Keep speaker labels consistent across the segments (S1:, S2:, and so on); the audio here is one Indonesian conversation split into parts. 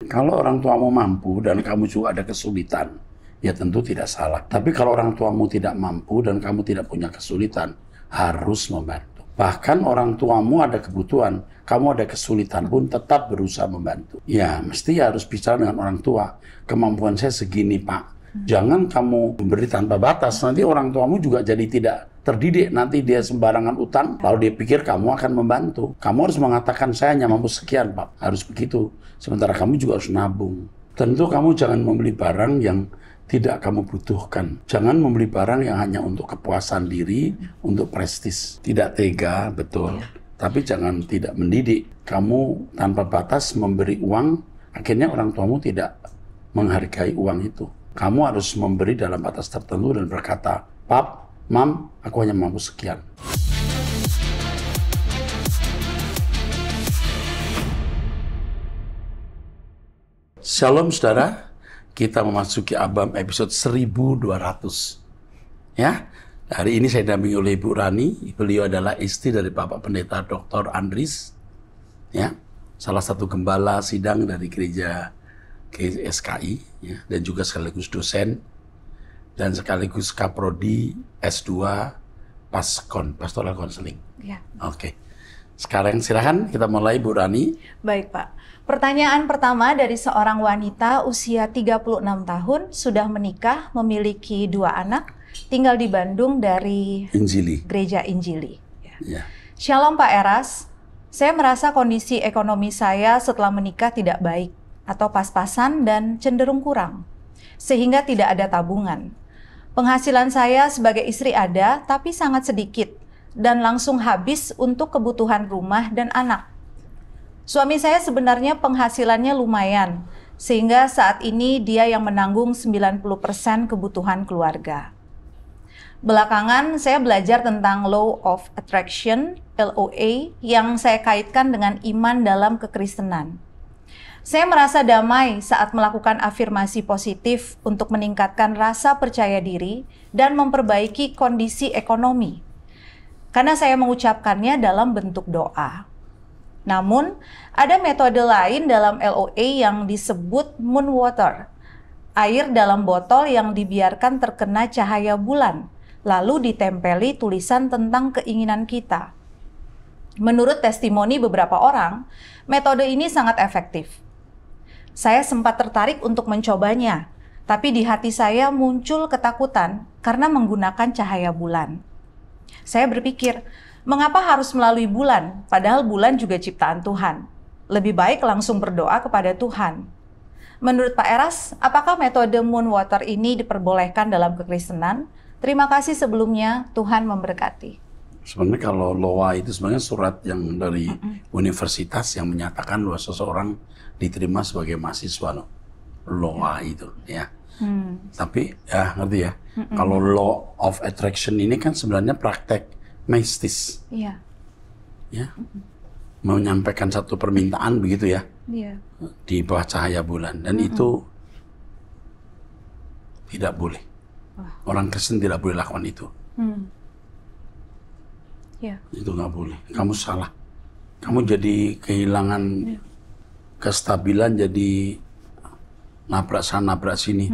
S1: Kalau orang tuamu mampu dan kamu juga ada kesulitan, ya tentu tidak salah. Tapi kalau orang tuamu tidak mampu dan kamu tidak punya kesulitan, harus membantu. Bahkan orang tuamu ada kebutuhan, kamu ada kesulitan pun tetap berusaha membantu. Ya, mesti harus bicara dengan orang tua. Kemampuan saya segini, Pak. Jangan kamu memberi tanpa batas. Nanti orang tuamu juga jadi tidak terdidik. Nanti dia sembarangan utang, lalu dia pikir kamu akan membantu. Kamu harus mengatakan, saya hanya mampu sekian, Pak. Harus begitu. Sementara kamu juga harus nabung. Tentu kamu jangan membeli barang yang tidak kamu butuhkan. Jangan membeli barang yang hanya untuk kepuasan diri, untuk prestis. Tidak tega, betul. Tapi jangan tidak mendidik. Kamu tanpa batas memberi uang, akhirnya orang tuamu tidak menghargai uang itu. Kamu harus memberi dalam batas tertentu dan berkata, Pap, Mam, aku hanya mampu sekian. Shalom saudara, kita memasuki Abam episode 1200. Ya, hari ini saya didampingi oleh Ibu Rani. Beliau adalah istri dari Bapak Pendeta Dr. Andris. Ya, salah satu gembala sidang dari gereja SKI, ya, dan juga sekaligus dosen dan sekaligus kaprodi S2 Pastoral Counseling. Ya. Oke. Sekarang silakan kita mulai, Bu Rani.
S2: Baik, Pak. Pertanyaan pertama dari seorang wanita usia 36 tahun, sudah menikah, memiliki 2 anak, tinggal di Bandung dari Gereja Injili. Ya. Shalom Pak Eras, saya merasa kondisi ekonomi saya setelah menikah tidak baik atau pas-pasan dan cenderung kurang, sehingga tidak ada tabungan. Penghasilan saya sebagai istri ada, tapi sangat sedikit, dan langsung habis untuk kebutuhan rumah dan anak. Suami saya sebenarnya penghasilannya lumayan, sehingga saat ini dia yang menanggung 90% kebutuhan keluarga. Belakangan saya belajar tentang Law of Attraction, LOA, yang saya kaitkan dengan iman dalam kekristenan. Saya merasa damai saat melakukan afirmasi positif untuk meningkatkan rasa percaya diri dan memperbaiki kondisi ekonomi, karena saya mengucapkannya dalam bentuk doa. Namun, ada metode lain dalam LOA yang disebut moon water, air dalam botol yang dibiarkan terkena cahaya bulan, lalu ditempeli tulisan tentang keinginan kita. Menurut testimoni beberapa orang, metode ini sangat efektif. Saya sempat tertarik untuk mencobanya, tapi di hati saya muncul ketakutan karena menggunakan cahaya bulan. Saya berpikir, mengapa harus melalui bulan, padahal bulan juga ciptaan Tuhan? Lebih baik langsung berdoa kepada Tuhan. Menurut Pak Eras, apakah metode moon water ini diperbolehkan dalam kekristenan? Terima kasih sebelumnya, Tuhan memberkati.
S1: Sebenarnya kalau LOA itu sebenarnya surat yang dari universitas yang menyatakan bahwa seseorang diterima sebagai mahasiswa, LOA itu, ya. Tapi ya ngerti ya, kalau Law of Attraction ini kan sebenarnya praktek mistis, ya, menyampaikan satu permintaan begitu ya, di bawah cahaya bulan, dan itu tidak boleh. Orang Kristen tidak boleh lakukan itu. Itu nggak boleh. Kamu salah. Kamu jadi kehilangan kestabilan, jadi nabrak sana nabrak sini.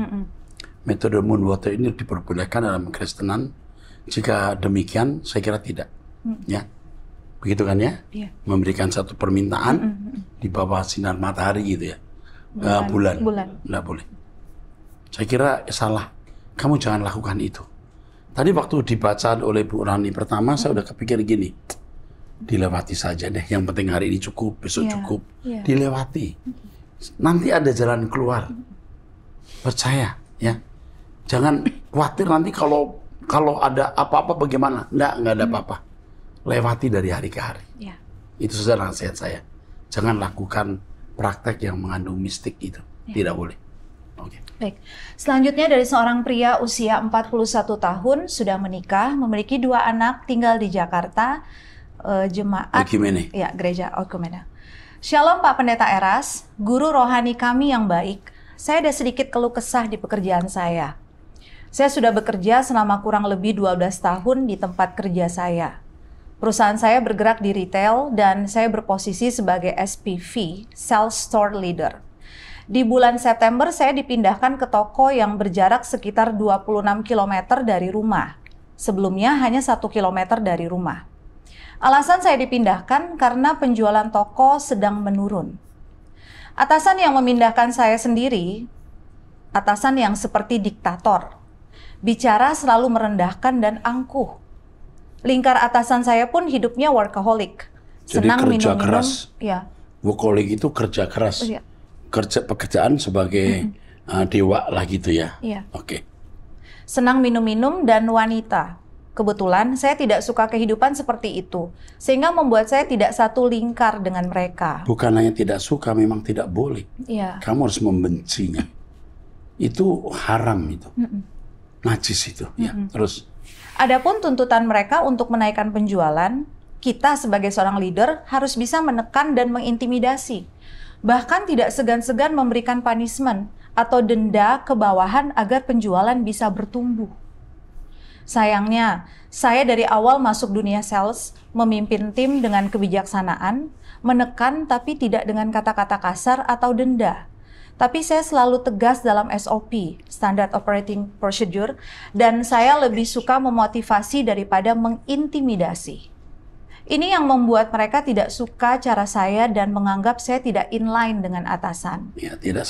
S1: Metode moon water ini diperbolehkan dalam kekristenan. Jika demikian, saya kira tidak. Ya, begitu kan ya? Memberikan satu permintaan di bawah sinar matahari gitu ya. Bulan. Nggak boleh. Saya kira salah. Kamu jangan lakukan itu. Tadi waktu dibaca oleh Bu Rani pertama, saya udah kepikir gini, dilewati saja deh. Yang penting hari ini cukup, besok cukup. Dilewati. Nanti ada jalan keluar. Percaya, ya. Jangan khawatir nanti kalau ada apa-apa bagaimana. Nggak ada apa-apa. Lewati dari hari ke hari. Itu saja nasihat saya. Jangan lakukan praktek yang mengandung mistik itu. Tidak boleh.
S2: Baik. Selanjutnya dari seorang pria usia 41 tahun, sudah menikah, memiliki 2 anak, tinggal di Jakarta, jemaat Gereja Oikumene. Shalom Pak Pendeta Eras, guru rohani kami yang baik. Saya ada sedikit keluh kesah di pekerjaan saya. Saya sudah bekerja selama kurang lebih 12 tahun di tempat kerja saya. Perusahaan saya bergerak di retail dan saya berposisi sebagai SPV, Sales Store Leader. Di bulan September saya dipindahkan ke toko yang berjarak sekitar 26 km dari rumah. Sebelumnya hanya 1 km dari rumah. Alasan saya dipindahkan karena penjualan toko sedang menurun. Atasan yang memindahkan saya sendiri, atasan yang seperti diktator. Bicara selalu merendahkan dan angkuh. Lingkar atasan saya pun hidupnya workaholic.
S1: Jadi
S2: Senang
S1: kerja
S2: minum-minum.
S1: keras.
S2: Ya.
S1: Workaholic itu kerja keras.
S2: Iya.
S1: Pekerjaan sebagai dewa lah gitu ya.
S2: Iya.
S1: Oke.
S2: Senang minum-minum dan wanita. Kebetulan saya tidak suka kehidupan seperti itu, sehingga membuat saya tidak satu lingkar dengan mereka.
S1: Bukan hanya tidak suka, memang tidak boleh.
S2: Iya.
S1: Kamu harus membencinya. Itu haram itu. Najis itu. Ya. Terus.
S2: Adapun tuntutan mereka untuk menaikkan penjualan, kita sebagai seorang leader harus bisa menekan dan mengintimidasi. Bahkan tidak segan-segan memberikan punishment atau denda ke bawahan agar penjualan bisa bertumbuh. Sayangnya, saya dari awal masuk dunia sales, memimpin tim dengan kebijaksanaan, menekan tapi tidak dengan kata-kata kasar atau denda. Tapi saya selalu tegas dalam SOP, Standard Operating Procedure, dan saya lebih suka memotivasi daripada mengintimidasi. Ini yang membuat mereka tidak suka cara saya dan menganggap saya tidak inline dengan atasan.
S1: Ya, tidak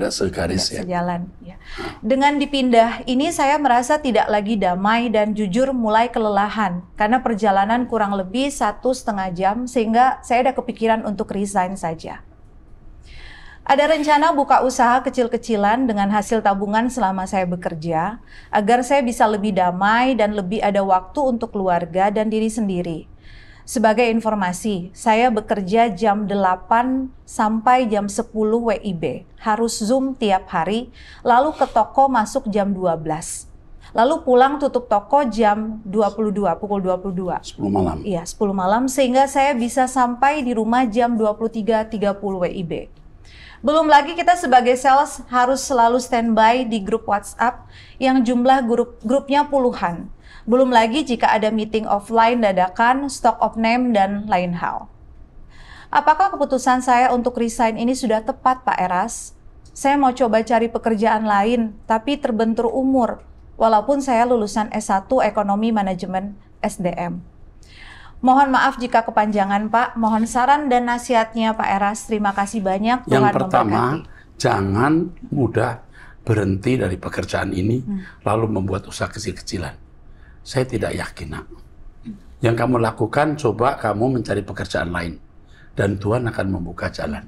S1: segaris ya.
S2: Sejalan. Ya. Dengan dipindah ini saya merasa tidak lagi damai dan jujur mulai kelelahan karena perjalanan kurang lebih 1,5 jam sehingga saya ada kepikiran untuk resign saja. Ada rencana buka usaha kecil-kecilan dengan hasil tabungan selama saya bekerja agar saya bisa lebih damai dan lebih ada waktu untuk keluarga dan diri sendiri. Sebagai informasi, saya bekerja jam 8 sampai jam 10 WIB, harus Zoom tiap hari, lalu ke toko masuk jam 12. Lalu pulang tutup toko jam 22, pukul 22.
S1: 10 malam.
S2: Iya, 10 malam, sehingga saya bisa sampai di rumah jam 23.30 WIB. Belum lagi kita sebagai sales harus selalu standby di grup WhatsApp yang jumlah grupnya puluhan. Belum lagi jika ada meeting offline dadakan, stock of name, dan lain hal. Apakah keputusan saya untuk resign ini sudah tepat, Pak Eras? Saya mau coba cari pekerjaan lain, tapi terbentur umur, walaupun saya lulusan S1 Ekonomi Manajemen SDM. Mohon maaf jika kepanjangan, Pak. Mohon saran dan nasihatnya, Pak Eras. Terima kasih banyak.
S1: Yang
S2: Tuhan
S1: pertama,
S2: memberkati.
S1: jangan mudah berhenti dari pekerjaan ini, lalu membuat usaha kecil-kecilan. Saya tidak yakin, Nak. Yang kamu lakukan, coba kamu mencari pekerjaan lain. Dan Tuhan akan membuka jalan.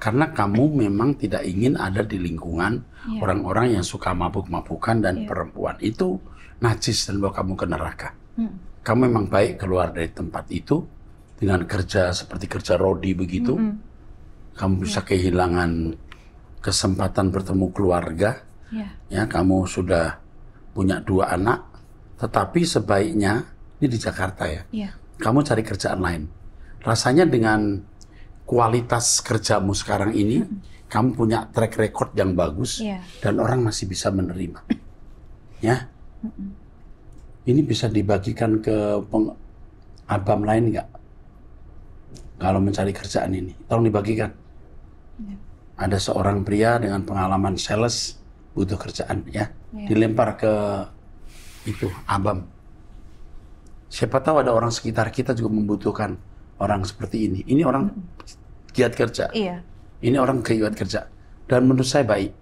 S1: Karena kamu memang tidak ingin ada di lingkungan orang-orang yang suka mabuk-mabukan dan perempuan. Itu najis dan bawa kamu ke neraka. Kamu memang baik keluar dari tempat itu dengan kerja seperti kerja rodi begitu. Kamu bisa kehilangan kesempatan bertemu keluarga. Ya, kamu sudah punya 2 anak. Tetapi sebaiknya, ini di Jakarta ya, kamu cari kerjaan lain. Rasanya dengan kualitas kerjamu sekarang ini, kamu punya track record yang bagus, dan orang masih bisa menerima. Ya, ini bisa dibagikan ke abam lain nggak? Kalau mencari kerjaan ini, tolong dibagikan. Ada seorang pria dengan pengalaman sales, butuh kerjaan ya, dilempar ke itu abam. Siapa tahu ada orang sekitar kita juga membutuhkan orang seperti ini. Ini orang giat kerja. Ini orang giat kerja. Dan menurut saya baik.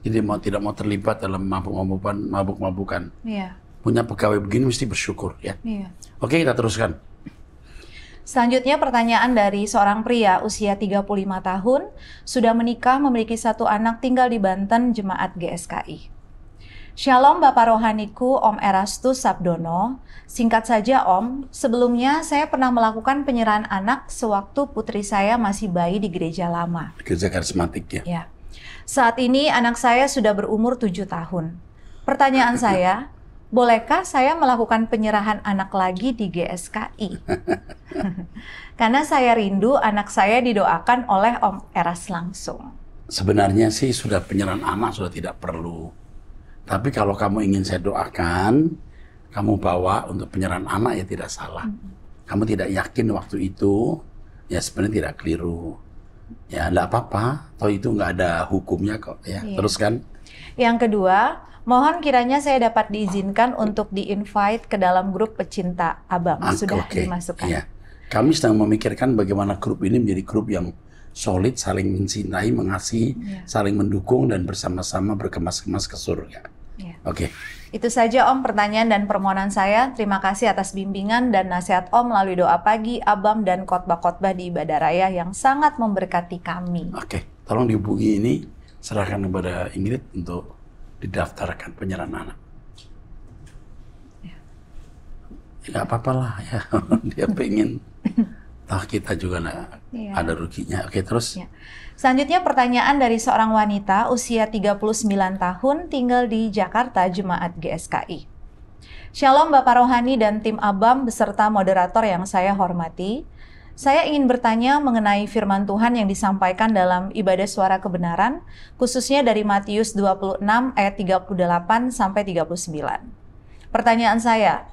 S1: Jadi tidak mau terlibat dalam mabuk-mabukan. Punya pegawai begini mesti bersyukur ya. Oke, kita teruskan.
S2: Selanjutnya pertanyaan dari seorang pria usia 35 tahun, sudah menikah, memiliki 1 anak, tinggal di Banten, jemaat GSKI. Shalom Bapak Rohaniku, Om Erastus Sabdono. Singkat saja Om, sebelumnya saya pernah melakukan penyerahan anak sewaktu putri saya masih bayi di gereja lama.
S1: Gereja karismatik ya?
S2: Ya. Saat ini anak saya sudah berumur 7 tahun. Pertanyaan saya, bolehkah saya melakukan penyerahan anak lagi di GSKI? Karena saya rindu anak saya didoakan oleh Om Eras langsung.
S1: Sebenarnya sih sudah penyerahan anak sudah tidak perlu. Tapi kalau kamu ingin saya doakan, kamu bawa untuk penyerahan anak ya tidak salah. Kamu tidak yakin waktu itu, ya sebenarnya tidak keliru. Ya, enggak apa-apa. Toh itu nggak ada hukumnya kok. Ya,
S2: Iya.
S1: teruskan.
S2: Yang kedua, mohon kiranya saya dapat diizinkan untuk di-invite ke dalam grup pecinta Abam. Sudah dimasukkan.
S1: Ya. Kami sedang memikirkan bagaimana grup ini menjadi grup yang solid, saling mencintai, mengasihi, saling mendukung, dan bersama-sama berkemas-kemas ke surga.
S2: Ya.
S1: Oke.
S2: Itu saja Om pertanyaan dan permohonan saya. Terima kasih atas bimbingan dan nasihat Om melalui doa pagi, Abam, dan khotbah-khotbah di ibadah raya yang sangat memberkati kami.
S1: Oke, tolong dihubungi ini, serahkan kepada Ingrid untuk didaftarkan penyerahan anak. Ya apa-apa lah ya, dia pengen. Toh kita juga ada ruginya. Oke, terus.
S2: Ya. Selanjutnya pertanyaan dari seorang wanita usia 39 tahun tinggal di Jakarta, Jemaat GSKI. Shalom Bapak Rohani dan tim Abam beserta moderator yang saya hormati. Saya ingin bertanya mengenai firman Tuhan yang disampaikan dalam ibadah suara kebenaran, khususnya dari Matius 26 ayat 38 sampai 39. Pertanyaan saya,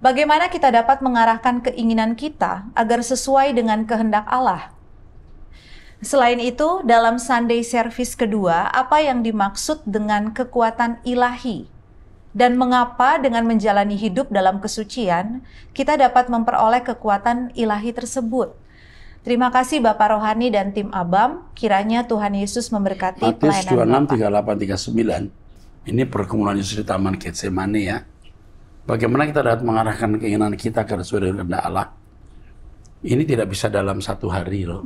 S2: bagaimana kita dapat mengarahkan keinginan kita agar sesuai dengan kehendak Allah? Selain itu, dalam Sunday Service kedua, apa yang dimaksud dengan kekuatan ilahi? Dan mengapa dengan menjalani hidup dalam kesucian, kita dapat memperoleh kekuatan ilahi tersebut? Terima kasih Bapak Rohani dan tim Abam, kiranya Tuhan Yesus memberkati
S1: Matius
S2: pelayanan
S1: 26,
S2: Bapak.
S1: 38, 39. Ini pergumulan Yesus di Taman Getsemani ya. Bagaimana kita dapat mengarahkan keinginan kita ke sesuai dengan kehendak Allah? Ini tidak bisa dalam satu hari loh.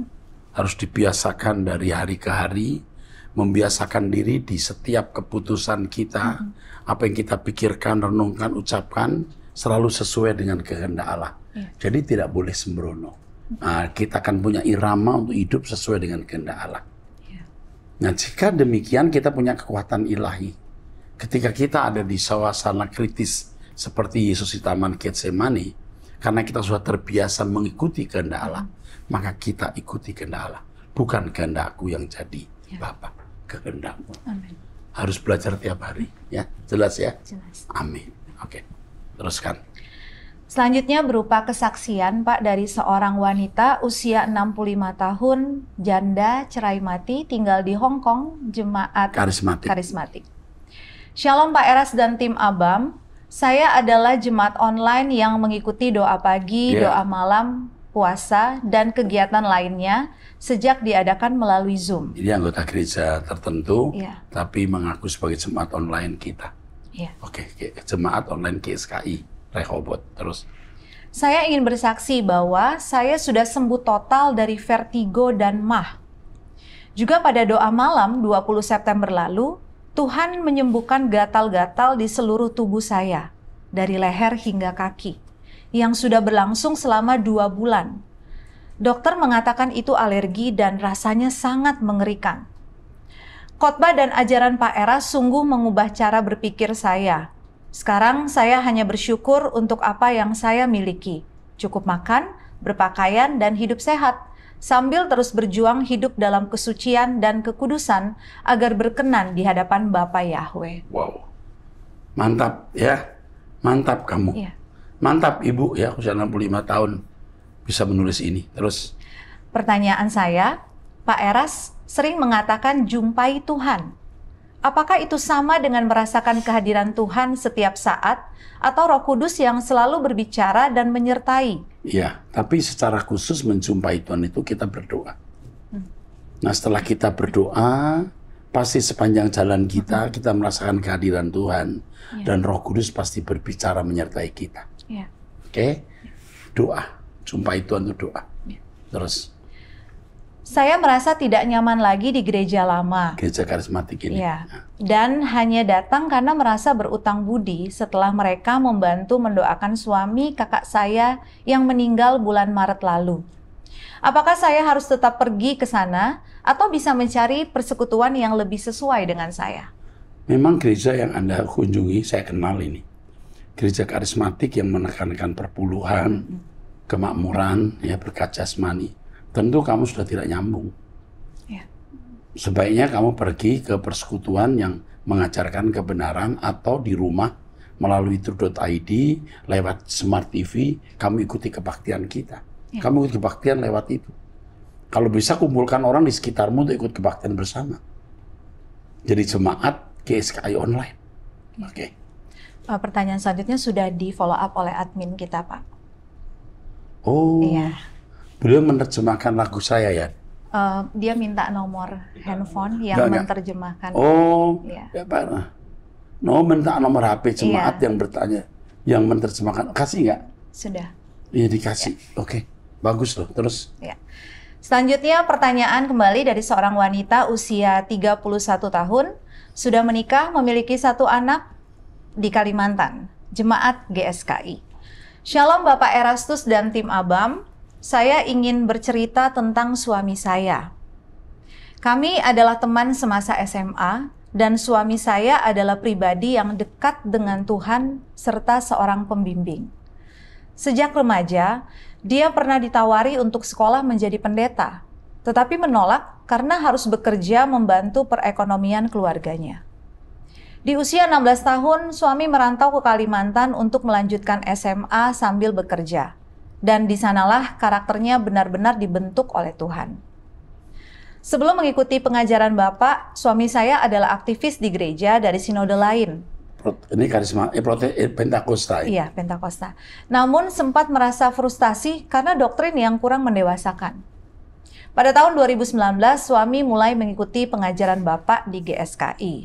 S1: Harus dibiasakan dari hari ke hari, membiasakan diri di setiap keputusan kita, apa yang kita pikirkan, renungkan, ucapkan, selalu sesuai dengan kehendak Allah. Jadi tidak boleh sembrono. Nah, kita akan punya irama untuk hidup sesuai dengan kehendak Allah. Nah, jika demikian kita punya kekuatan ilahi. Ketika kita ada di suasana kritis seperti Yesus di Taman Getsemani, karena kita sudah terbiasa mengikuti kehendak Allah, maka kita ikuti kehendak Allah. Bukan kehendakku yang jadi, Bapa, kehendakmu.
S2: Amin.
S1: Harus belajar tiap hari, ya. Jelas ya?
S2: Jelas.
S1: Amin. Oke, teruskan.
S2: Selanjutnya berupa kesaksian Pak dari seorang wanita usia 65 tahun, janda, cerai mati, tinggal di Hong Kong, Jemaat Karismatik. Shalom Pak Eras dan tim Abam. Saya adalah jemaat online yang mengikuti doa pagi, doa malam, puasa, dan kegiatan lainnya sejak diadakan melalui Zoom.
S1: Ini anggota gereja tertentu, tapi mengaku sebagai jemaat online kita. Oke, jemaat online GSKI, Rehoboth. Terus.
S2: Saya ingin bersaksi bahwa saya sudah sembuh total dari vertigo dan MAH. Juga pada doa malam 20 September lalu, Tuhan menyembuhkan gatal-gatal di seluruh tubuh saya, dari leher hingga kaki, yang sudah berlangsung selama 2 bulan. Dokter mengatakan itu alergi dan rasanya sangat mengerikan. Khotbah dan ajaran Pak Eras sungguh mengubah cara berpikir saya. Sekarang saya hanya bersyukur untuk apa yang saya miliki. Cukup makan, berpakaian, dan hidup sehat. Sambil terus berjuang hidup dalam kesucian dan kekudusan agar berkenan di hadapan Bapa Yahweh.
S1: Wow, mantap ya, mantap kamu. Mantap Ibu ya, usia 65 tahun bisa menulis ini. Terus.
S2: Pertanyaan saya, Pak Eras sering mengatakan jumpai Tuhan. Apakah itu sama dengan merasakan kehadiran Tuhan setiap saat atau Roh Kudus yang selalu berbicara dan menyertai?
S1: Ya, tapi secara khusus menjumpai Tuhan itu kita berdoa. Nah, setelah kita berdoa, pasti sepanjang jalan kita merasakan kehadiran Tuhan dan Roh Kudus pasti berbicara menyertai kita. Oke? Doa, jumpai Tuhan itu doa. Terus.
S2: Saya merasa tidak nyaman lagi di gereja lama.
S1: Gereja karismatik ini.
S2: Dan hanya datang karena merasa berutang budi setelah mereka membantu mendoakan suami kakak saya yang meninggal bulan Maret lalu. Apakah saya harus tetap pergi ke sana atau bisa mencari persekutuan yang lebih sesuai dengan saya?
S1: Memang gereja yang Anda kunjungi, saya kenal ini. Gereja karismatik yang menekankan perpuluhan, kemakmuran, ya, berkat jasmani. Tentu kamu sudah tidak nyambung. Sebaiknya kamu pergi ke persekutuan yang mengajarkan kebenaran atau di rumah melalui True.id, lewat Smart TV, kamu ikuti kebaktian kita. Kamu ikuti kebaktian lewat itu. Kalau bisa kumpulkan orang di sekitarmu untuk ikut kebaktian bersama. Jadi jemaat GSKI online. Oke.
S2: Pertanyaan selanjutnya sudah di follow up oleh admin kita, Pak.
S1: Oh,
S2: iya.
S1: Beliau menerjemahkan lagu saya ya?
S2: Dia minta nomor handphone yang menerjemahkan.
S1: Oh,
S2: iya.
S1: Ya Pak. No, minta nomor HP jemaat yang bertanya, yang menerjemahkan. Kasih nggak?
S2: Sudah.
S1: Iya dikasih. Ya. Oke, bagus loh. Terus?
S2: Ya. Selanjutnya pertanyaan kembali dari seorang wanita usia 31 tahun, sudah menikah, memiliki 1 anak di Kalimantan, jemaat GSKI. Shalom Bapak Erastus dan tim Abam, saya ingin bercerita tentang suami saya. Kami adalah teman semasa SMA dan suami saya adalah pribadi yang dekat dengan Tuhan serta seorang pembimbing. Sejak remaja, dia pernah ditawari untuk sekolah menjadi pendeta, tetapi menolak karena harus bekerja membantu perekonomian keluarganya. Di usia 16 tahun, suami merantau ke Kalimantan untuk melanjutkan SMA sambil bekerja. Dan di sanalah karakternya benar-benar dibentuk oleh Tuhan. Sebelum mengikuti pengajaran Bapak, suami saya adalah aktivis di gereja dari sinode lain.
S1: Ini karisma, Pentakosta.
S2: Iya, Pentakosta. Namun sempat merasa frustasi karena doktrin yang kurang mendewasakan. Pada tahun 2019, suami mulai mengikuti pengajaran Bapak di GSKI.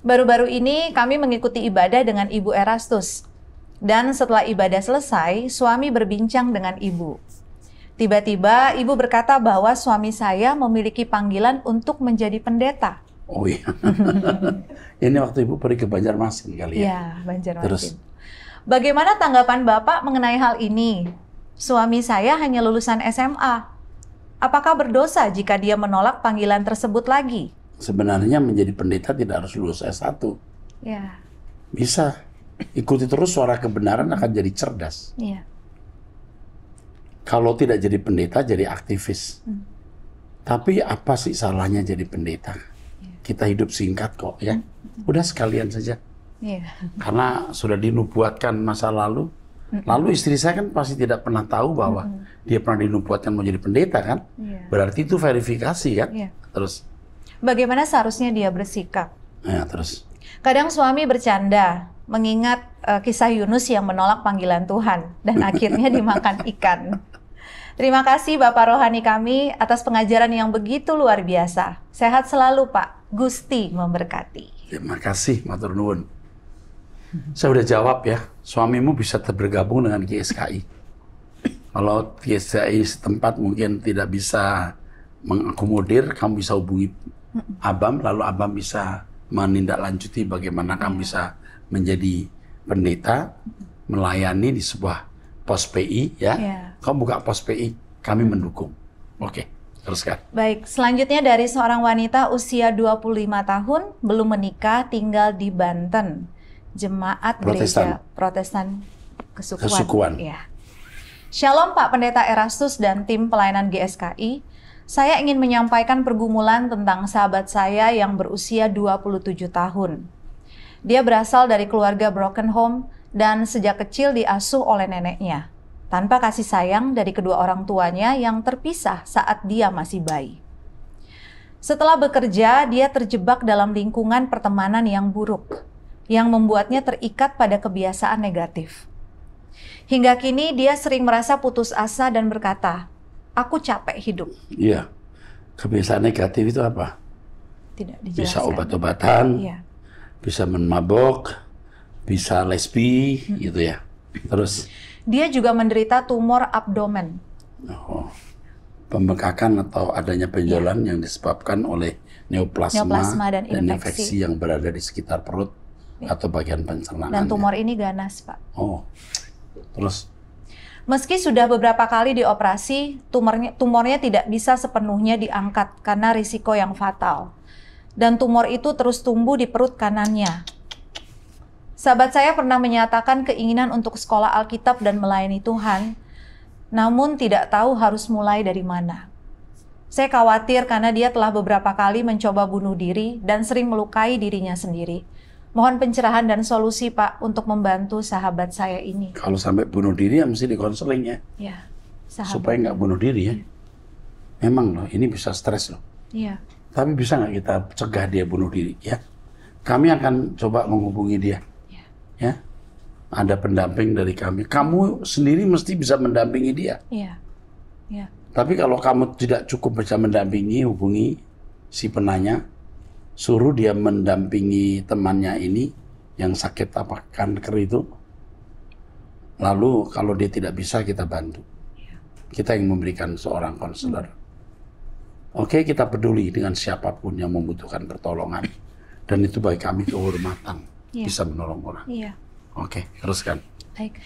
S2: Baru-baru ini kami mengikuti ibadah dengan Ibu Erastus. Dan setelah ibadah selesai, suami berbincang dengan Ibu. Tiba-tiba Ibu berkata bahwa suami saya memiliki panggilan untuk menjadi pendeta.
S1: Oh iya. Ini waktu Ibu pergi ke Banjarmasin kali ya?
S2: Iya, Banjarmasin.
S1: Terus?
S2: Bagaimana tanggapan Bapak mengenai hal ini? Suami saya hanya lulusan SMA. Apakah berdosa jika dia menolak panggilan tersebut lagi?
S1: Sebenarnya menjadi pendeta tidak harus lulus S1.
S2: Ya.
S1: Bisa. Ikuti terus suara kebenaran akan jadi cerdas.
S2: Iya.
S1: Kalau tidak jadi pendeta, jadi aktivis. Tapi apa sih salahnya jadi pendeta? Kita hidup singkat kok ya. Udah sekalian saja.
S2: Yeah.
S1: Karena sudah dinubuatkan masa lalu. Lalu istri saya kan pasti tidak pernah tahu bahwa dia pernah dinubuatkan mau jadi pendeta kan.
S2: Yeah.
S1: Berarti itu verifikasi kan.
S2: Yeah.
S1: Terus.
S2: Bagaimana seharusnya dia bersikap?
S1: Ya, terus.
S2: Kadang suami bercanda mengingat kisah Yunus yang menolak panggilan Tuhan dan akhirnya dimakan ikan. Terima kasih Bapak Rohani kami atas pengajaran yang begitu luar biasa. Sehat selalu Pak. Gusti memberkati.
S1: Terima kasih, matur nuwun. Saya udah jawab ya, suamimu bisa bergabung dengan GSKI. Kalau GSKI setempat mungkin tidak bisa mengakomodir, kamu bisa hubungi Abam, lalu Abam bisa menindaklanjuti bagaimana kamu bisa menjadi pendeta, melayani di sebuah pos PI ya. Kamu buka pos PI, kami mendukung. Oke. Teruskan.
S2: Baik, selanjutnya dari seorang wanita usia 25 tahun, belum menikah, tinggal di Banten. Jemaat Gereja Protestan Kesukuan. Ya. Shalom Pak Pendeta Erastus dan tim pelayanan GSKI. Saya ingin menyampaikan pergumulan tentang sahabat saya yang berusia 27 tahun. Dia berasal dari keluarga broken home dan sejak kecil diasuh oleh neneknya, tanpa kasih sayang dari kedua orang tuanya yang terpisah saat dia masih bayi. Setelah bekerja, dia terjebak dalam lingkungan pertemanan yang buruk, yang membuatnya terikat pada kebiasaan negatif. Hingga kini dia sering merasa putus asa dan berkata, "Aku capek hidup."
S1: Iya, kebiasaan negatif itu apa?
S2: Tidak dijelaskan.
S1: Bisa obat-obatan, bisa mabok, bisa lesbi, gitu ya. Terus?
S2: Dia juga menderita tumor abdomen.
S1: Oh, pembengkakan atau adanya benjolan yang disebabkan oleh neoplasma dan infeksi yang berada di sekitar perut atau bagian pencernaan.
S2: Dan tumor ini ganas, Pak.
S1: Oh, terus?
S2: Meski sudah beberapa kali dioperasi, tumornya tidak bisa sepenuhnya diangkat karena risiko yang fatal. Dan tumor itu terus tumbuh di perut kanannya. Sahabat saya pernah menyatakan keinginan untuk sekolah Alkitab dan melayani Tuhan, namun tidak tahu harus mulai dari mana. Saya khawatir karena dia telah beberapa kali mencoba bunuh diri dan sering melukai dirinya sendiri. Mohon pencerahan dan solusi Pak untuk membantu sahabat saya ini.
S1: Kalau sampai bunuh diri ya mesti dikonseling ya.
S2: Ya,
S1: supaya nggak bunuh diri ya. Memang loh, ini bisa stres loh.
S2: Iya.
S1: Tapi bisa nggak kita cegah dia bunuh diri? Ya, kami akan coba menghubungi dia.
S2: Iya.
S1: Ya, ada pendamping dari kami. Kamu sendiri mesti bisa mendampingi dia.
S2: Iya. Iya.
S1: Tapi kalau kamu tidak cukup bisa mendampingi, hubungi si penanya, suruh dia mendampingi temannya ini yang sakit apa kanker itu. Lalu kalau dia tidak bisa, kita bantu. Kita yang memberikan seorang konselor. Oke, kita peduli dengan siapapun yang membutuhkan pertolongan. Dan itu bagi kami kehormatan bisa menolong orang.
S2: Iya.
S1: Oke, teruskan.
S2: Baik.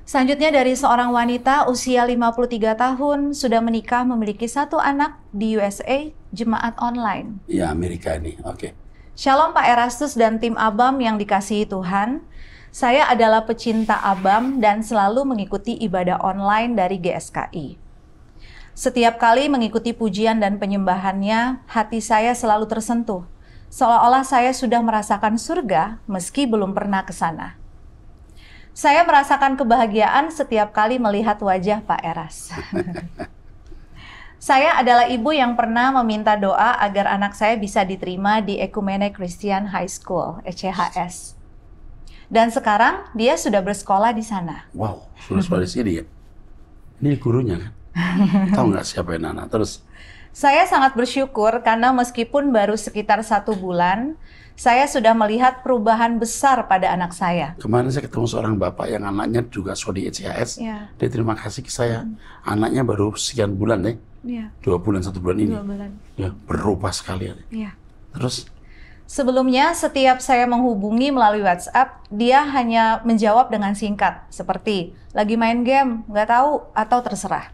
S2: Selanjutnya dari seorang wanita usia 53 tahun, sudah menikah, memiliki 1 anak di USA, jemaat online.
S1: Ya, Amerika ini. Oke.
S2: Shalom Pak Erastus dan tim ABAM yang dikasihi Tuhan. Saya adalah pecinta ABAM dan selalu mengikuti ibadah online dari GSKI. Setiap kali mengikuti pujian dan penyembahannya, hati saya selalu tersentuh. Seolah-olah saya sudah merasakan surga meski belum pernah ke sana. Saya merasakan kebahagiaan setiap kali melihat wajah Pak Eras. Saya adalah ibu yang pernah meminta doa agar anak saya bisa diterima di Ecumene Christian High School, ECHS. Dan sekarang dia sudah bersekolah di sana.
S1: Wow, sudah sekolah di sini ya? Ini gurunya kan? Tahu nggak siapa yang Nana? Terus?
S2: Saya sangat bersyukur karena meskipun baru sekitar 1 bulan, saya sudah melihat perubahan besar pada anak saya.
S1: Kemarin saya ketemu seorang bapak yang anaknya juga sekolah di ECHS.
S2: Ya.
S1: Dia terima kasih ke saya. Anaknya baru sekian bulan deh.
S2: Ya.
S1: 2 bulan, 1 bulan ini.
S2: 2 bulan.
S1: Ya, berubah sekali.
S2: Ya.
S1: Terus?
S2: Sebelumnya, setiap saya menghubungi melalui WhatsApp, dia hanya menjawab dengan singkat, seperti, lagi main game, nggak tahu, atau terserah.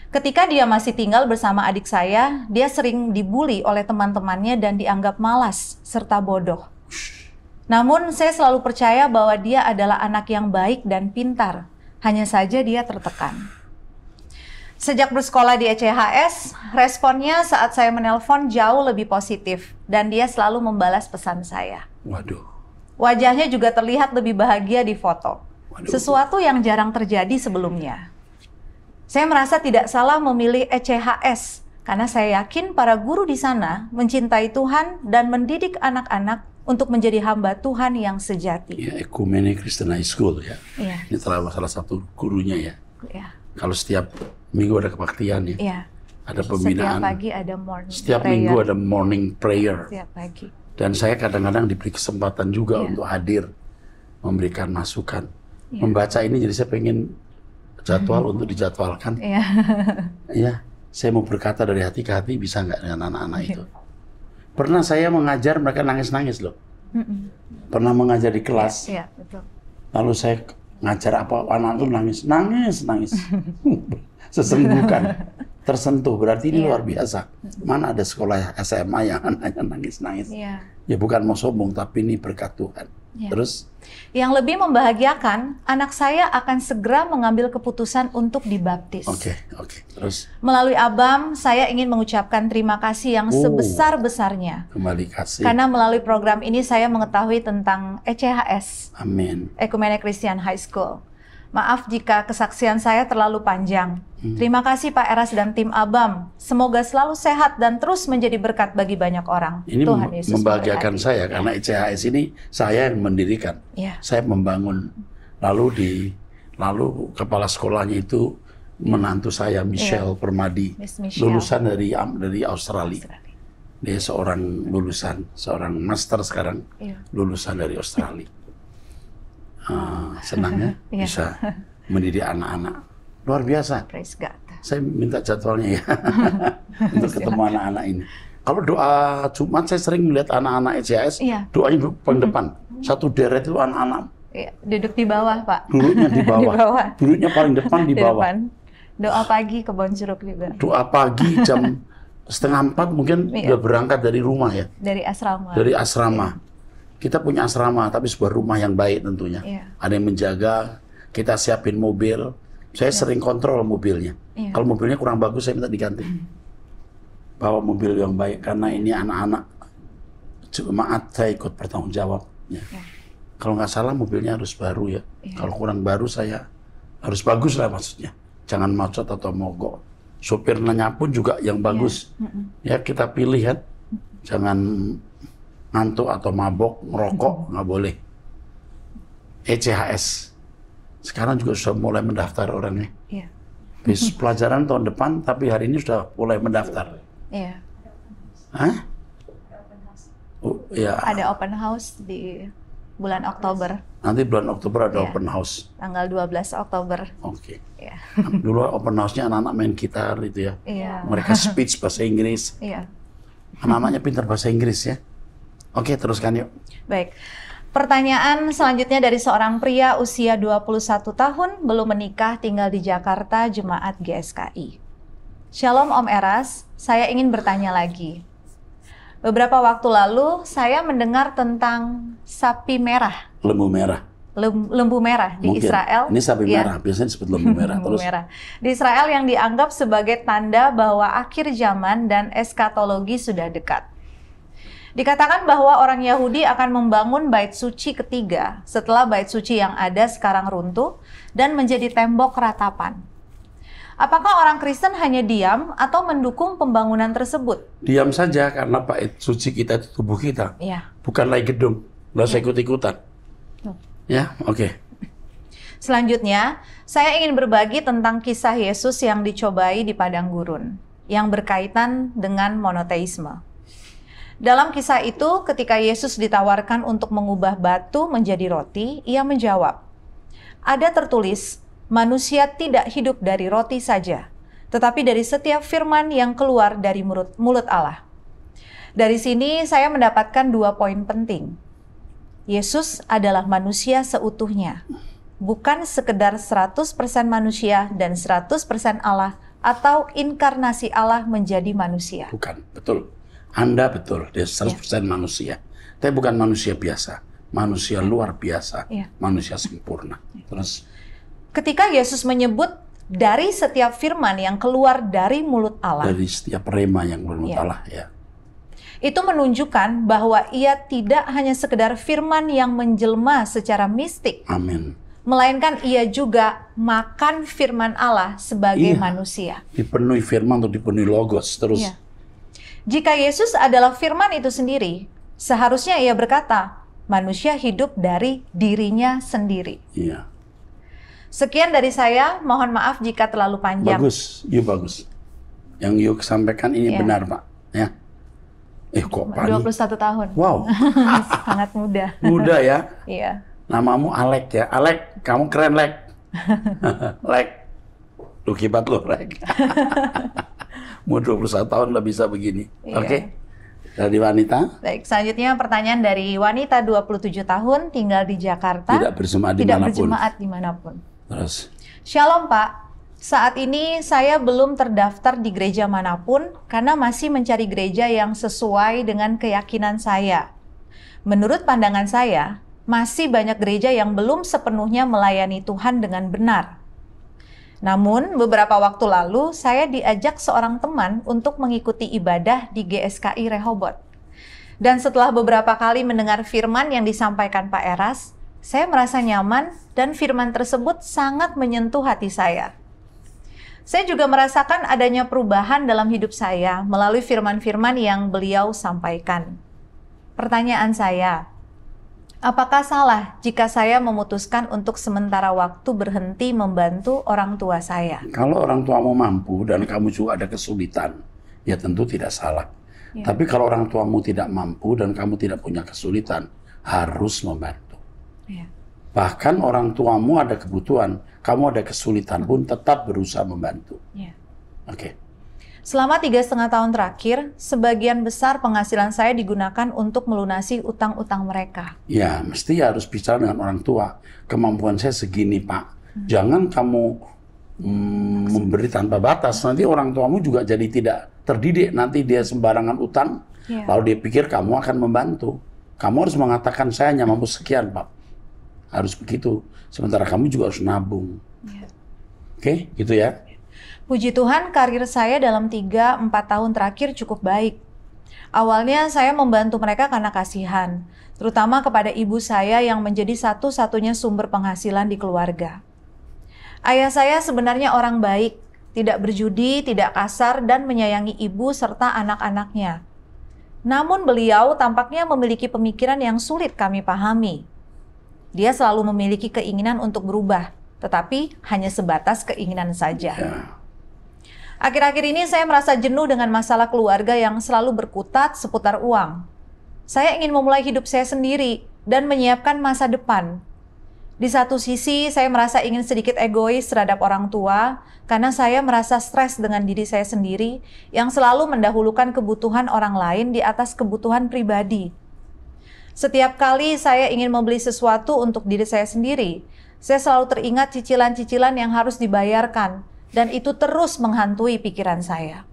S2: Ketika dia masih tinggal bersama adik saya, dia sering dibully oleh teman-temannya dan dianggap malas, serta bodoh. Namun, saya selalu percaya bahwa dia adalah anak yang baik dan pintar, hanya saja dia tertekan. Sejak bersekolah di ECHS, responnya saat saya menelpon jauh lebih positif dan dia selalu membalas pesan saya.
S1: Waduh.
S2: Wajahnya juga terlihat lebih bahagia di foto.
S1: Waduh.
S2: Sesuatu yang jarang terjadi sebelumnya. Saya merasa tidak salah memilih ECHS karena saya yakin para guru di sana mencintai Tuhan dan mendidik anak-anak untuk menjadi hamba Tuhan yang sejati.
S1: Ya, Ecumene Christian High School ya.
S2: Iya.
S1: Ini salah satu gurunya ya.
S2: Iya.
S1: Kalau setiap minggu ada kebaktian ya.
S2: Iya.
S1: Ada pembinaan.
S2: Setiap pagi ada morning
S1: Setiap
S2: prayer.
S1: minggu ada morning prayer.
S2: Setiap pagi.
S1: Dan saya kadang-kadang diberi kesempatan juga
S2: Iya.
S1: untuk hadir, memberikan masukan.
S2: Iya.
S1: Membaca ini jadi saya pengen jadwal untuk dijadwalkan.
S2: Iya.
S1: Iya, saya mau berkata dari hati ke hati, bisa nggak dengan anak-anak itu? Pernah saya mengajar mereka nangis-nangis loh. Pernah mengajar di kelas.
S2: Iya, betul.
S1: Lalu saya ngajar apa, anak itu nangis. Sesenggukan, tersentuh, berarti ini luar biasa. Mana ada sekolah SMA yang anaknya nangis-nangis.
S2: Iya.
S1: Ya bukan mau sombong, tapi ini berkat Tuhan.
S2: Iya.
S1: Terus?
S2: Yang lebih membahagiakan, anak saya akan segera mengambil keputusan untuk dibaptis.
S1: Oke. Terus?
S2: Melalui ABAM, saya ingin mengucapkan terima kasih yang sebesar-besarnya.
S1: Kembali kasih.
S2: Karena melalui program ini saya mengetahui tentang ECHS,
S1: Amin.
S2: Ecumene Christian High School. Maaf jika kesaksian saya terlalu panjang. Terima kasih Pak Eras dan tim ABAM. Semoga selalu sehat dan terus menjadi berkat bagi banyak orang.
S1: Ini
S2: Tuhan Yesus
S1: membahagiakan
S2: memberkati.
S1: saya karena ECHS ini saya yang mendirikan.
S2: Ya.
S1: Saya membangun. Lalu kepala sekolahnya itu menantu saya Michelle Permadi,
S2: Miss Michelle.
S1: lulusan dari Australia. Dia seorang master sekarang, lulusan dari Australia. Senang ya bisa mendidik anak-anak. Luar biasa.
S2: Praise God.
S1: Saya minta jadwalnya ya untuk ketemu anak-anak ini. Kalau doa Jumat saya sering melihat anak-anak ECHS doanya paling depan. Satu deret itu anak-anak.
S2: Iya, duduk di bawah, Pak.
S1: Duduknya di bawah.
S2: Di bawah.
S1: Duduknya paling depan di bawah.
S2: Depan. Doa pagi Kebon Jeruk juga.
S1: Doa pagi jam 3:30 mungkin udah berangkat dari rumah ya.
S2: Dari asrama.
S1: Dari asrama. Kita punya asrama, tapi sebuah rumah yang baik tentunya. Ada yang menjaga, kita siapin mobil. Saya sering kontrol mobilnya. Kalau mobilnya kurang bagus, saya minta diganti. Bawa mobil yang baik, karena ini anak-anak. Jemaat saya ikut bertanggung jawabnya. Kalau nggak salah mobilnya harus baru ya. Kalau kurang baru saya harus bagus lah maksudnya. Jangan macet atau mogok. Sopirnya nyapu juga yang bagus. Ya kita pilih kan. Jangan ngantuk atau mabok, ngerokok, nggak boleh. ECHS. Sekarang juga sudah mulai mendaftar orangnya.
S2: Iya.
S1: Bis pelajaran tahun depan, tapi hari ini sudah mulai mendaftar.
S2: Iya.
S1: Hah? Oh, ya.
S2: Ada open house di bulan Oktober.
S1: Nanti bulan Oktober ada
S2: Iya.
S1: open house.
S2: Tanggal 12 Oktober.
S1: Oke.
S2: Iya.
S1: Dulu open house-nya anak-anak main gitar itu ya.
S2: Iya.
S1: Mereka speech bahasa Inggris.
S2: Iya.
S1: Anak-anaknya pintar bahasa Inggris ya. Oke, teruskan yuk.
S2: Baik. Pertanyaan selanjutnya dari seorang pria usia 21 tahun, belum menikah, tinggal di Jakarta, jemaat GSKI. Shalom Om Eras, saya ingin bertanya lagi. Beberapa waktu lalu saya mendengar tentang sapi merah,
S1: Lembu merah.
S2: lembu merah di
S1: Mungkin.
S2: Israel.
S1: Ini sapi
S2: Iya.
S1: merah, biasanya disebut lembu merah.
S2: Lembu
S1: Terus
S2: merah. Di Israel yang dianggap sebagai tanda bahwa akhir zaman dan eskatologi sudah dekat. Dikatakan bahwa orang Yahudi akan membangun bait suci ketiga setelah bait suci yang ada sekarang runtuh dan menjadi tembok ratapan. Apakah orang Kristen hanya diam atau mendukung pembangunan tersebut?
S1: diam saja karena bait suci kita itu tubuh kita.
S2: Ya.
S1: Bukan lagi gedung. Nggak usah ikut-ikutan. Ya, oke.
S2: Selanjutnya, saya ingin berbagi tentang kisah Yesus yang dicobai di padang gurun, yang berkaitan dengan monoteisme. Dalam kisah itu, ketika Yesus ditawarkan untuk mengubah batu menjadi roti, ia menjawab, "Ada tertulis, manusia tidak hidup dari roti saja, tetapi dari setiap firman yang keluar dari mulut Allah." Dari sini saya mendapatkan 2 poin penting. Yesus adalah manusia seutuhnya, bukan sekedar 100% manusia dan 100% Allah atau inkarnasi Allah menjadi manusia.
S1: Bukan, betul. Anda betul, dia 100% manusia. Tapi bukan manusia biasa. Manusia luar biasa.
S2: Ya.
S1: Manusia sempurna. Terus,
S2: Ketika Yesus menyebut dari setiap firman yang keluar dari mulut Allah,
S1: dari setiap rema yang menurut
S2: Ya.
S1: Allah, ya.
S2: itu menunjukkan bahwa ia tidak hanya sekedar firman yang menjelma secara mistik,
S1: Amin.
S2: melainkan ia juga makan firman Allah sebagai
S1: Iya.
S2: manusia.
S1: Dipenuhi firman untuk dipenuhi logos. Terus,
S2: Iya. Jika Yesus adalah firman itu sendiri, seharusnya ia berkata, manusia hidup dari dirinya sendiri.
S1: iya.
S2: Sekian dari saya, mohon maaf jika terlalu panjang.
S1: Bagus, bagus. Yang yuk sampaikan ini
S2: Iya.
S1: benar, Pak. Ya. Kok Pak?
S2: 21 tahun.
S1: Wow,
S2: Sangat muda.
S1: muda ya.
S2: Iya.
S1: Namamu Alek ya. Alek, kamu keren, Lek. Lek. Lu kibat lu, Lek. Mau 21 tahun udah bisa begini.
S2: Iya.
S1: Oke. Dari wanita,
S2: Baik, selanjutnya pertanyaan dari wanita 27 tahun, tinggal di Jakarta.
S1: tidak berjemaat
S2: Tidak
S1: dimanapun.
S2: berjemaat dimanapun.
S1: Terus,
S2: Shalom Pak, saat ini saya belum terdaftar di gereja manapun karena masih mencari gereja yang sesuai dengan keyakinan saya. Menurut pandangan saya, masih banyak gereja yang belum sepenuhnya melayani Tuhan dengan benar. Namun, beberapa waktu lalu saya diajak seorang teman untuk mengikuti ibadah di GSKI Rehoboth. Dan setelah beberapa kali mendengar firman yang disampaikan Pak Eras, saya merasa nyaman dan firman tersebut sangat menyentuh hati saya. Saya juga merasakan adanya perubahan dalam hidup saya melalui firman-firman yang beliau sampaikan. Pertanyaan saya, apakah salah jika saya memutuskan untuk sementara waktu berhenti membantu orang tua saya?
S1: kalau orang tuamu mampu dan kamu juga ada kesulitan, ya tentu tidak salah.
S2: Ya.
S1: Tapi kalau orang tuamu tidak mampu dan kamu tidak punya kesulitan, harus membantu.
S2: Ya.
S1: Bahkan orang tuamu ada kebutuhan, kamu ada kesulitan pun tetap berusaha membantu.
S2: Ya.
S1: Oke.
S2: Selama 3,5 tahun terakhir, sebagian besar penghasilan saya digunakan untuk melunasi utang-utang mereka.
S1: Ya, mesti harus bicara dengan orang tua. Kemampuan saya segini, Pak. Jangan kamu memberi tanpa batas. Nanti orang tuamu juga jadi tidak terdidik. Nanti dia sembarangan utang,
S2: Ya.
S1: lalu dia pikir kamu akan membantu. Kamu harus mengatakan, saya hanya mampu sekian, Pak. Harus begitu. Sementara kamu juga harus nabung.
S2: Ya.
S1: Oke, gitu ya.
S2: Puji Tuhan, karir saya dalam 3-4 tahun terakhir cukup baik. Awalnya saya membantu mereka karena kasihan, terutama kepada ibu saya yang menjadi satu-satunya sumber penghasilan di keluarga. Ayah saya sebenarnya orang baik, tidak berjudi, tidak kasar, dan menyayangi ibu serta anak-anaknya. Namun beliau tampaknya memiliki pemikiran yang sulit kami pahami. Dia selalu memiliki keinginan untuk berubah, tetapi hanya sebatas keinginan saja. Akhir-akhir ini saya merasa jenuh dengan masalah keluarga yang selalu berkutat seputar uang. Saya ingin memulai hidup saya sendiri dan menyiapkan masa depan. Di satu sisi, saya merasa ingin sedikit egois terhadap orang tua karena saya merasa stres dengan diri saya sendiri yang selalu mendahulukan kebutuhan orang lain di atas kebutuhan pribadi. Setiap kali saya ingin membeli sesuatu untuk diri saya sendiri, saya selalu teringat cicilan-cicilan yang harus dibayarkan dan itu terus menghantui pikiran saya.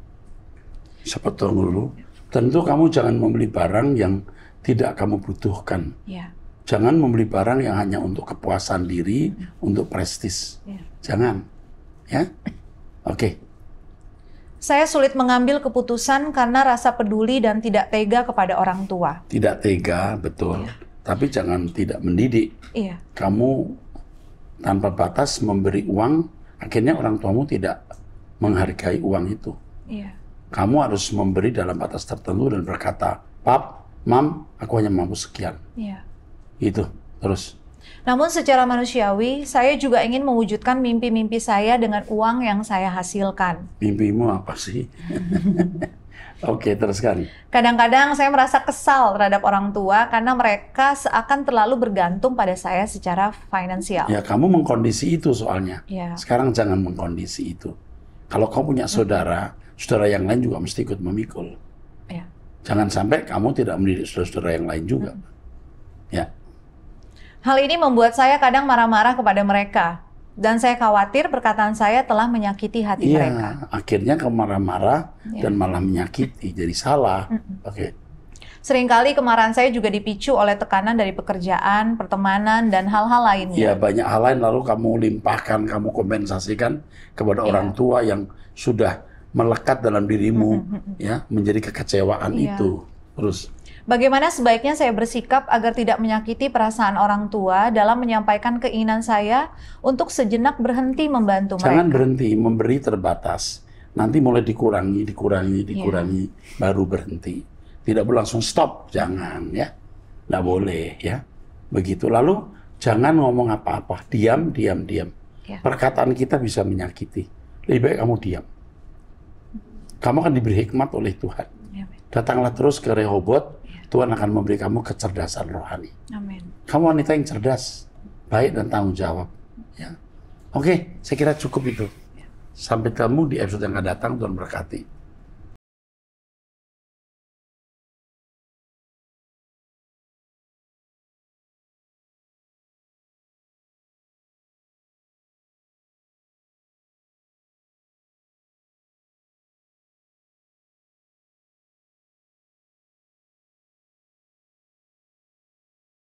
S1: Sepotong dulu, tentu kamu jangan membeli barang yang tidak kamu butuhkan.
S2: Ya.
S1: Jangan membeli barang yang hanya untuk kepuasan diri, untuk prestis.
S2: Ya.
S1: Jangan. Ya? Oke.
S2: Saya sulit mengambil keputusan karena rasa peduli dan tidak tega kepada orang tua.
S1: Tidak tega, betul.
S2: Ya.
S1: Tapi jangan tidak mendidik.
S2: Iya.
S1: Kamu tanpa batas memberi uang, akhirnya orang tuamu tidak menghargai uang itu.
S2: Iya.
S1: Kamu harus memberi dalam batas tertentu dan berkata, Pap, Mam, aku hanya mampu sekian.
S2: Iya.
S1: Itu, terus.
S2: Namun secara manusiawi, saya juga ingin mewujudkan mimpi-mimpi saya dengan uang yang saya hasilkan.
S1: Mimpimu apa sih? Oke, teruskan.
S2: Kadang-kadang saya merasa kesal terhadap orang tua karena mereka seakan terlalu bergantung pada saya secara finansial.
S1: Ya, kamu mengkondisi itu soalnya.
S2: Ya.
S1: Sekarang jangan mengkondisi itu. Kalau kamu punya saudara, saudara yang lain juga mesti ikut memikul.
S2: Ya.
S1: Jangan sampai kamu tidak mendidik saudara-saudara yang lain juga. Ya.
S2: Hal ini membuat saya kadang marah-marah kepada mereka. Dan saya khawatir perkataan saya telah menyakiti hati mereka.
S1: Akhirnya kamu marah-marah dan malah menyakiti, jadi salah. Oke.
S2: Seringkali kemarahan saya juga dipicu oleh tekanan dari pekerjaan, pertemanan, dan hal-hal lainnya.
S1: Ya, banyak hal lain lalu kamu limpahkan, kamu kompensasikan kepada orang tua yang sudah melekat dalam dirimu, ya, menjadi kekecewaan itu. Terus.
S2: Bagaimana sebaiknya saya bersikap agar tidak menyakiti perasaan orang tua dalam menyampaikan keinginan saya untuk sejenak berhenti membantu mereka?
S1: Jangan berhenti, memberi terbatas. Nanti mulai dikurangi, baru berhenti. Tidak boleh langsung stop, jangan ya. Nggak boleh ya. Begitu, lalu jangan ngomong apa-apa, diam.
S2: Ya.
S1: Perkataan kita bisa menyakiti. Lebih baik kamu diam. Kamu akan diberi hikmat oleh Tuhan.
S2: Ya,
S1: datanglah terus ke Rehobot. Tuhan akan memberi kamu kecerdasan rohani.
S2: Amin.
S1: Kamu wanita yang cerdas, baik dan tanggung jawab. Ya. Oke, saya kira cukup itu. Sampai ketemu di episode yang akan datang. Tuhan berkati.